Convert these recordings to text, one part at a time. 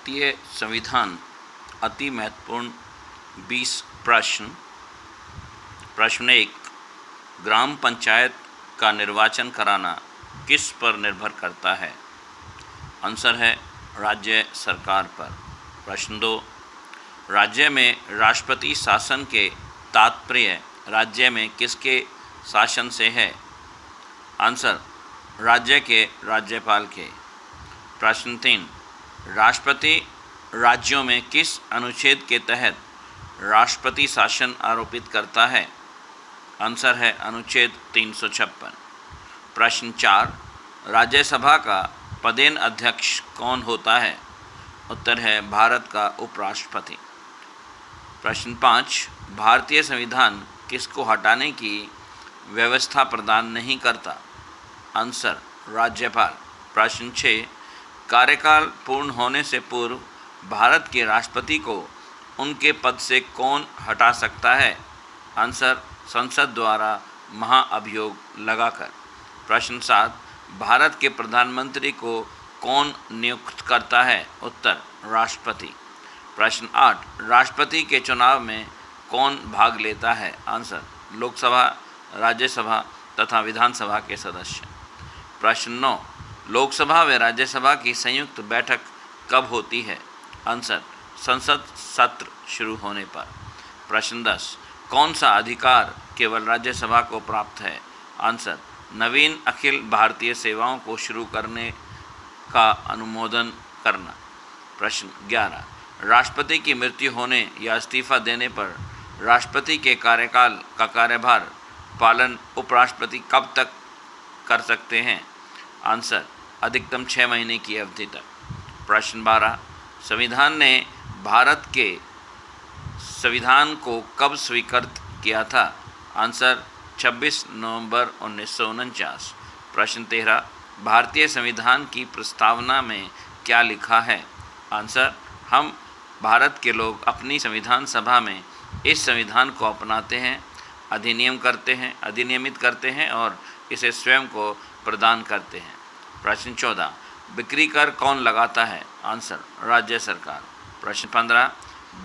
भारतीय संविधान अति महत्वपूर्ण 20 प्रश्न। प्रश्न 1, ग्राम पंचायत का निर्वाचन कराना किस पर निर्भर करता है? आंसर है राज्य सरकार पर। प्रश्न 2, राज्य में राष्ट्रपति शासन के तात्पर्य राज्य में किसके शासन से है? आंसर राज्य के राज्यपाल के। प्रश्न 3, राष्ट्रपति राज्यों में किस अनुच्छेद के तहत राष्ट्रपति शासन आरोपित करता है? आंसर है अनुच्छेद 356। प्रश्न 4, राज्यसभा का पदेन अध्यक्ष कौन होता है? उत्तर है भारत का उपराष्ट्रपति। प्रश्न 5, भारतीय संविधान किसको हटाने की व्यवस्था प्रदान नहीं करता? आंसर राज्यपाल। प्रश्न 6, कार्यकाल पूर्ण होने से पूर्व भारत के राष्ट्रपति को उनके पद से कौन हटा सकता है? आंसर संसद द्वारा महाअभियोग लगाकर। प्रश्न 7, भारत के प्रधानमंत्री को कौन नियुक्त करता है? उत्तर राष्ट्रपति। प्रश्न 8, राष्ट्रपति के चुनाव में कौन भाग लेता है? आंसर लोकसभा, राज्यसभा तथा विधानसभा के सदस्य। प्रश्न 9, लोकसभा व राज्यसभा की संयुक्त बैठक कब होती है? आंसर संसद सत्र शुरू होने पर। प्रश्न 10, कौन सा अधिकार केवल राज्यसभा को प्राप्त है? आंसर नवीन अखिल भारतीय सेवाओं को शुरू करने का अनुमोदन करना। प्रश्न 11, राष्ट्रपति की मृत्यु होने या इस्तीफा देने पर राष्ट्रपति के कार्यकाल का कार्यभार पालन उपराष्ट्रपति कब तक कर सकते हैं? आंसर अधिकतम 6 महीने की अवधि तक। प्रश्न 12, संविधान ने भारत के संविधान को कब स्वीकृत किया था? आंसर 26 नवंबर 1949। प्रश्न 13, भारतीय संविधान की प्रस्तावना में क्या लिखा है? आंसर हम भारत के लोग अपनी संविधान सभा में इस संविधान को अपनाते हैं, अधिनियमित करते हैं और इसे स्वयं को प्रदान करते हैं। प्रश्न 14, बिक्री कर कौन लगाता है? आंसर राज्य सरकार। प्रश्न 15,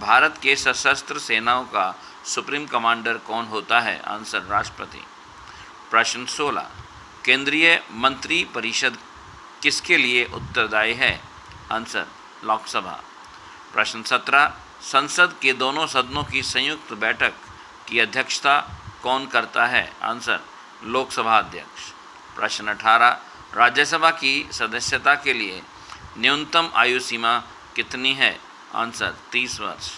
भारत के सशस्त्र सेनाओं का सुप्रीम कमांडर कौन होता है? आंसर राष्ट्रपति। प्रश्न 16, केंद्रीय मंत्री परिषद किसके लिए उत्तरदायी है? आंसर लोकसभा। प्रश्न 17, संसद के दोनों सदनों की संयुक्त बैठक की अध्यक्षता कौन करता है? आंसर लोकसभा अध्यक्ष। प्रश्न 18, राज्यसभा की सदस्यता के लिए न्यूनतम आयु सीमा कितनी है? आंसर 30 वर्ष।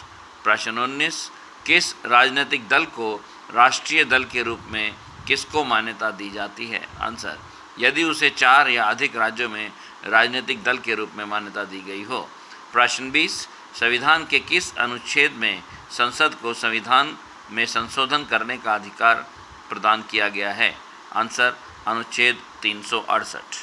प्रश्न 19, किस राजनीतिक दल को राष्ट्रीय दल के रूप में किसको मान्यता दी जाती है? आंसर यदि उसे 4 या अधिक राज्यों में राजनीतिक दल के रूप में मान्यता दी गई हो। प्रश्न 20, संविधान के किस अनुच्छेद में संसद को संविधान में संशोधन करने का अधिकार प्रदान किया गया है? आंसर अनुच्छेद 368।